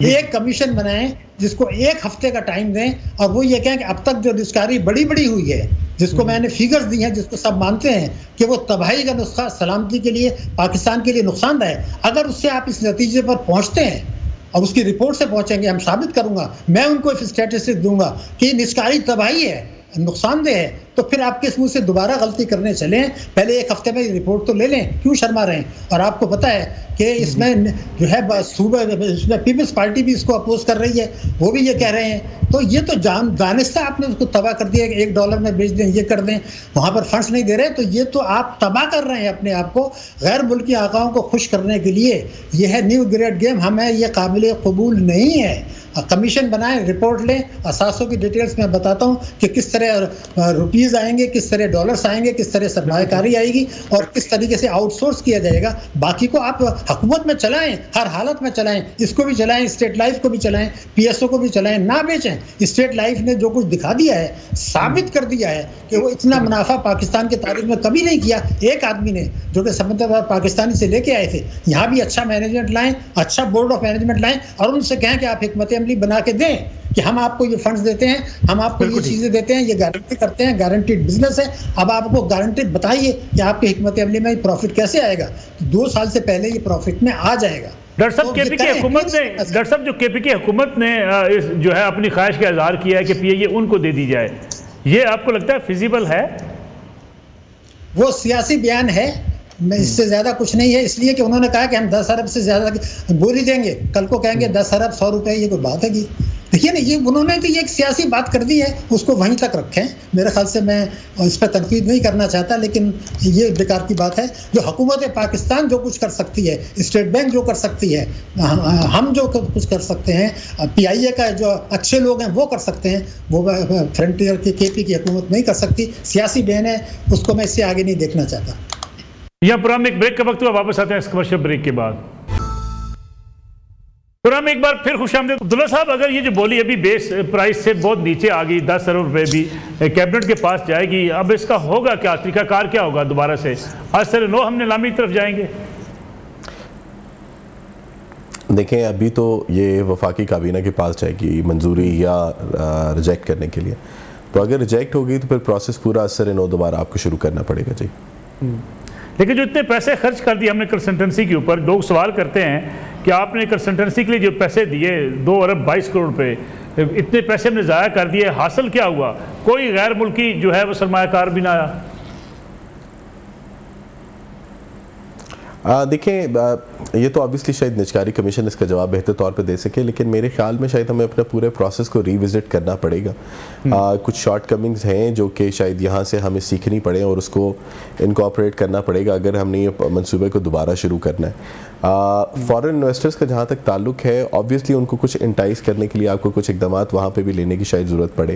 एक कमीशन बनाएं जिसको 1 हफ्ते का टाइम दें और वो ये कहें कि अब तक जो निजकारी बड़ी हुई है, जिसको मैंने फिगर्स दी हैं, जिसको सब मानते हैं कि वो तबाही का नुस्खा सलामती के लिए, पाकिस्तान के लिए नुकसानदायक है, अगर उससे आप इस नतीजे पर पहुँचते हैं और उसकी रिपोर्ट से पहुंचेंगे, हम साबित करूंगा, मैं उनको स्टैटिस्टिक्स दूंगा कि निजकारी तबाही है, नुकसानदेह है, तो फिर आप किस मुंह से दोबारा गलती करने चलें? पहले 1 हफ्ते में रिपोर्ट तो ले लें, क्यों शर्मा रहे हैं? और आपको पता है कि इसमें जो है सूबे इसमें पीपल्स पार्टी भी इसको अपोज कर रही है, वो भी ये कह रहे हैं। तो ये तो दानिस्ता आपने उसको तबाह कर दिया कि $1 में बेच दें, ये कर दें, वहाँ पर फंड्स नहीं दे रहे, तो ये तो आप तबाह कर रहे हैं अपने आप को गैर मुल्की आकाओं को खुश करने के लिए। ये है न्यू ग्रेड गेम, हमें ये काबिल कबूल नहीं है। कमीशन बनाएं, रिपोर्ट लें, असासों की डिटेल्स में बताता हूँ कि किस तरह रुपीज़ आएंगे, किस तरह डॉलर्स आएंगे, किस तरह सरमायाकारी आएगी और किस तरीके से आउटसोर्स किया जाएगा। बाकी को आप हुकूमत में चलाएं, हर हालत में चलाएं, इसको भी चलाएं, स्टेट लाइफ को भी चलाएं, पीएसओ को भी चलाएं, ना बेचें। स्टेट लाइफ ने जो कुछ दिखा दिया है, साबित कर दिया है कि वो इतना मुनाफा पाकिस्तान की तारीख में कभी नहीं किया। एक आदमी ने जो कि समंदर पाकिस्तानी से लेके आए थे, यहाँ भी अच्छा मैनेजमेंट लाएं, अच्छा बोर्ड ऑफ मैनेजमेंट लाएं और उनसे कहें कि आप हिकमत अमली बना के दें कि हम आपको ये फंड्स देते हैं, हम आपको ये चीज़ें देते हैं, ये गारंटी करते हैं, गारंटीड बिजनेस है। अब आपको गारंटीड बताइए कि आपके हिकमत अमली में प्रॉफिट कैसे आएगा। 2 साल से पहले ये प्रॉफिट में आ जाएगा। डॉक्टर साहब, केपीके हुकूमत ने जो है अपनी ख्वाहिश का इजहार किया है कि पीआईए उनको दे दी जाए, ये आपको लगता है फिजिबल है? वो सियासी बयान है, इससे ज़्यादा कुछ नहीं है, इसलिए कि उन्होंने कहा कि हम 10 अरब से ज़्यादा बोली देंगे, कल को कहेंगे 10 अरब 100 रुपये, ये कोई बात है कि देखिए ना, ये उन्होंने तो ये एक सियासी बात कर दी है, उसको वहीं तक रखें। मेरे ख्याल से मैं इस पर तनकीद नहीं करना चाहता, लेकिन ये बेकार की बात है। जो हुकूमत पाकिस्तान जो कुछ कर सकती है, स्टेट बैंक जो कर सकती है, हम जो कुछ कर सकते हैं, पीआईए का जो अच्छे लोग हैं वो कर सकते हैं, वो फ्रंटियर की केपी की हुकूमत नहीं कर सकती। सियासी बहन है, उसको मैं इससे आगे नहीं देखना चाहता। यहाँ प्रोग्राम में एक ब्रेक का वक्त हुआ, वापस आते हैं इस कमर्शियल ब्रेक के बाद। प्रोग्राम में एक बार फिर खुशामदीद। अब्दुल्ला साहब, अगर ये जो बोली अभी बेस प्राइस से बहुत नीचे आ गई, 10 अरब रुपए भी कैबिनेट के पास जाएगी, अब इसका होगा क्या, तरीकाकार क्या होगा? दोबारा से असर नो हम नीलामी की तरफ जाएंगे? देखें, अभी तो ये वफाकी काबीना के पास जाएगी मंजूरी या रिजेक्ट करने के लिए। तो अगर रिजेक्ट होगी तो फिर प्रोसेस पूरा असर नो दोबारा आपको शुरू करना पड़ेगा जी। लेकिन जो इतने पैसे खर्च कर दिए हमने कंसल्टेंसी के ऊपर, लोग सवाल करते हैं कि आपने कंसल्टेंसी के लिए जो पैसे दिए 2 अरब 22 करोड़ रुपए, इतने पैसे हमने ज़ाया कर दिए, हासिल क्या हुआ? कोई गैर मुल्की जो है वो सरमायाकार भी ना आया। देखें, ये तो ऑब्वियसली शायद निजकारी कमीशन इसका जवाब बेहतर तौर पे दे सके, लेकिन मेरे ख्याल में शायद हमें अपने पूरे प्रोसेस को रिविजिट करना पड़ेगा। कुछ शॉर्ट कमिंग्स हैं जो कि शायद यहाँ से हमें सीखनी पड़े और उसको इनकॉर्पोरेट करना पड़ेगा अगर हमने ये मनसूबे को दोबारा शुरू करना है। फॉरेन इन्वेस्टर्स का जहाँ तक ताल्लुक है, ऑब्वियसली उनको कुछ इंटाइस करने के लिए आपको कुछ इकदाम वहाँ पे भी लेने की शायद ज़रूरत पड़े,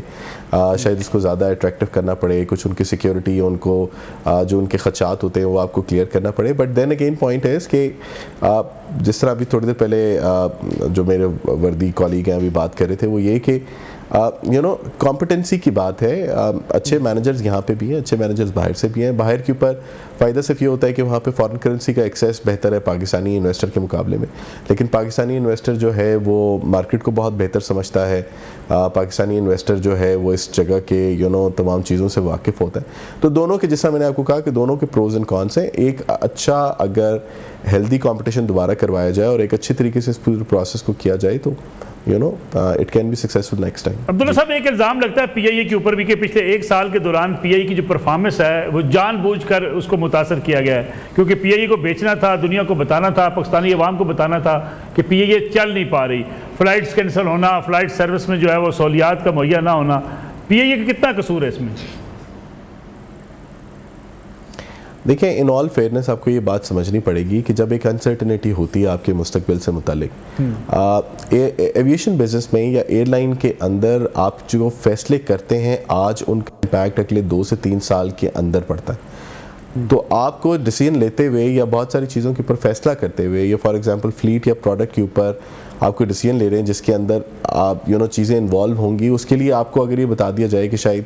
शायद इसको ज़्यादा अट्रैक्टिव करना पड़े, कुछ उनकी सिक्योरिटी, उनको जो उनके खदशात होते हैं वो आपको क्लियर करना पड़े। But then again main point है कि जिस तरह अभी थोड़ी देर पहले जो मेरे वर्दी कॉलीग हैं अभी बात कर रहे थे, वो ये कि कॉम्पिटेंसी की बात है। अच्छे मैनेजर्स यहाँ पे भी हैं, अच्छे मैनेजर्स बाहर से भी हैं। बाहर के ऊपर फ़ायदा सिर्फ ये होता है कि वहाँ पे फॉरेन करेंसी का एक्सेस बेहतर है पाकिस्तानी इन्वेस्टर के मुकाबले में, लेकिन पाकिस्तानी इन्वेस्टर जो है वो मार्केट को बहुत बेहतर समझता है। पाकिस्तानी इन्वेस्टर जो है वो इस जगह के तमाम चीज़ों से वाकिफ़ होता है। तो दोनों के, जैसा मैंने आपको कहा कि दोनों के प्रोज एंड कॉन्स हैं। एक अच्छा अगर हेल्दी कॉम्पिटिशन दोबारा करवाया जाए और एक अच्छे तरीके से इस पूरे प्रोसेस को किया जाए तो it can be successful next time. Abdullah साहब, एक इल्ज़ाम लगता है पीआईए के ऊपर भी कि पिछले एक साल के दौरान पीआईए की जो परफॉर्मेंस है वो जानबूझकर उसको मुतासर किया गया है, क्योंकि पीआईए को बेचना था, दुनिया को बताना था, पाकिस्तानी अवाम को बताना था कि पीआईए चल नहीं पा रही। फ़्लाइट्स कैंसिल होना, फ़्लाइट सर्विस में जो है वो सहूलियात का मुहैया ना होना, पीआईए का कितना कसूर है इसमें? देखिए, इन ऑल फेयरनेस आपको ये बात समझनी पड़ेगी कि जब एक अनसर्टेनिटी होती है आपके मुस्तकबिल से मुतालिक, एविएशन बिजनेस में या एयरलाइन के अंदर आप जो फैसले करते हैं आज उनका इम्पैक्ट अगले 2 से 3 साल के अंदर पड़ता है। तो आपको डिसीजन लेते हुए या बहुत सारी चीज़ों के ऊपर फैसला करते हुए, या फॉर एग्जांपल फ्लीट या प्रोडक्ट के ऊपर आपको डिसीजन ले रहे हैं जिसके अंदर आप चीज़ें इन्वॉल्व होंगी, उसके लिए आपको अगर ये बता दिया जाए कि शायद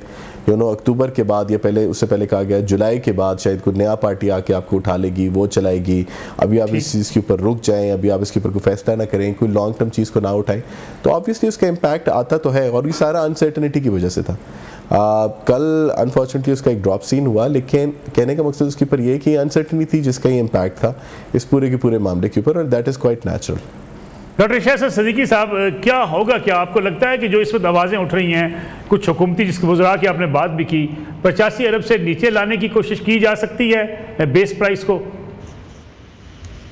अक्टूबर के बाद या पहले, उससे पहले कहा गया जुलाई के बाद शायद कोई नया पार्टी आके आपको उठा लेगी, वो चलाएगी, अभी आप इस चीज़ के ऊपर रुक जाएं, अभी आप इसके ऊपर कोई फैसला ना करें, कोई लॉन्ग टर्म चीज़ को ना उठाएं, तो ऑब्वियसली उसका इम्पैक्ट आता तो है। और ये सारा अनसर्टेनिटी की वजह से था। कल अनफॉर्चुनेटली उसका एक ड्रॉप सीन हुआ, लेकिन कहने का मकसद उसके ऊपर ये कि अनसर्टेनिटी थी जिसका ये इम्पैक्ट था इस पूरे के पूरे मामले के ऊपर, और that is quite natural. Doctor Shahzad Siddiqui sahab, क्या होगा, क्या आपको लगता है कि जो इस वक्त आवाज़ें उठ रही हैं कुछ हुकूमती, जिसके वज़रा की आपने बात भी की, 85 अरब से नीचे लाने की कोशिश की जा सकती है बेस प्राइस को?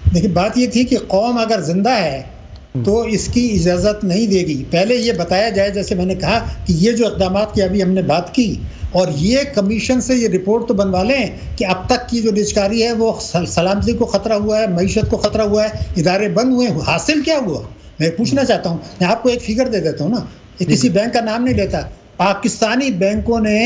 देखिए, बात ये थी कि कौम अगर जिंदा है तो इसकी इजाज़त नहीं देगी। पहले ये बताया जाए, जैसे मैंने कहा कि ये जो इक़दाम की अभी हमने बात की, और ये कमीशन से ये रिपोर्ट तो बनवा लें कि अब तक की जो निजकारी है वो सलामती को ख़तरा हुआ है, मईशत को ख़तरा हुआ है, इदारे बंद हुए, हासिल क्या हुआ? मैं पूछना चाहता हूँ। मैं आपको एक फिगर दे देता हूँ ना, किसी बैंक का नाम नहीं लेता। पाकिस्तानी बैंकों ने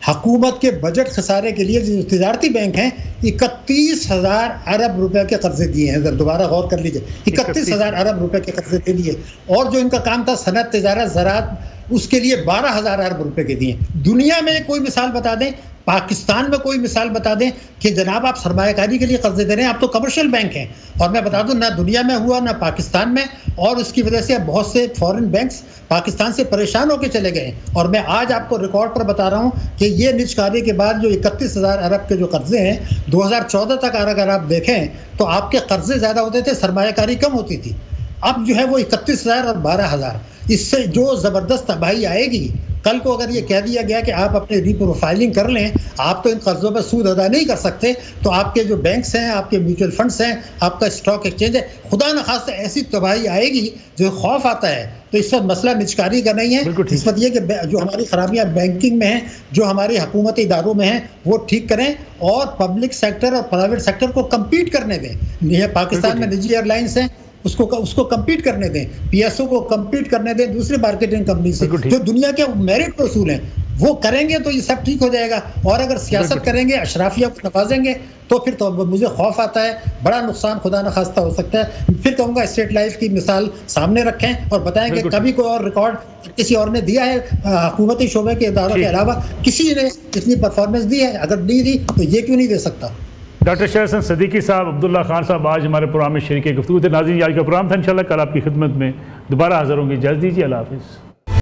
हुकूमत के बजट खसारे के लिए, जो तिजारती बैंक हैं, 31,000 अरब रुपए के कर्जे दिए हैं। दोबारा गौर कर लीजिए, 31,000 अरब रुपए के कर्जे दे दिए। और जो इनका काम था सनत, तिजारत, ज़राअत, उसके लिए 12,000 अरब रुपए के दिए। दुनिया में कोई मिसाल बता दें, पाकिस्तान में कोई मिसाल बता दें कि जनाब आप सरमायाकारी के लिए कर्जे दे रहे हैं, आप तो कमर्शियल बैंक हैं। और मैं बता दूं, ना दुनिया में हुआ ना पाकिस्तान में, और उसकी वजह से बहुत से फॉरेन बैंक्स पाकिस्तान से परेशान होकर चले गए। और मैं आज आपको रिकॉर्ड पर बता रहा हूं कि ये निजकारी के बाद जो 31,000 अरब के जो कर्जे हैं, 2014 तक अगर आप देखें तो आपके कर्जे ज़्यादा होते थे, सरमायाकारी कम होती थी। अब जो है वो 31,000 और 12,000, इससे जो ज़बरदस्त तबाही आएगी। कल को अगर ये कह दिया गया कि आप अपने रीप्रोफाइलिंग कर लें, आप तो इन कर्जों पर सूद अदा नहीं कर सकते, तो आपके जो बैंक्स हैं, आपके म्यूचुअल फंड्स हैं, आपका स्टॉक एक्सचेंज है, खुदा न खास्ता ऐसी तबाही आएगी जो खौफ आता है। तो इस वक्त मसला निजकारी का नहीं है, इस वक्त ये कि जो हमारी खराबियाँ बैंकिंग में हैं, जो हमारे हुकूमती इदारों में हैं, वो ठीक करें और पब्लिक सेक्टर और प्राइवेट सेक्टर को कम्पीट करने दें। ये पाकिस्तान में निजी एयरलाइंस हैं, उसको कम्पीट करने दें, पीएसओ को कम्पीट करने दें दूसरी मार्केटिंग कंपनी से, जो दुनिया के मेरिट पे उसूल हैं, वो करेंगे तो ये सब ठीक हो जाएगा। और अगर सियासत करेंगे, अशराफिया को नवाजेंगे, तो फिर तो मुझे खौफ आता है, बड़ा नुकसान खुदा न खास्ता हो सकता है। फिर कहूँगा स्टेट लाइफ की मिसाल सामने रखें और बताएं कि कभी कोई और रिकॉर्ड किसी और ने दिया है हुकूमती शोबे के इदारों के अलावा, किसी ने इतनी परफॉर्मेंस दी है? अगर नहीं दी तो ये क्यों नहीं दे सकता? डॉक्टर शहजाद सिद्दीकी साहब, अब्दुल्ला खान साहब आज हमारे प्रोग्राम में शरीक गुफ्तगू थे। नाज़रीन, आज का प्रोग्राम था, इंशाल्लाह कल आपकी खिदमत में दोबारा हाज़िर होंगे। इजाज़त दीजिए, अल्लाह हाफ़िज़।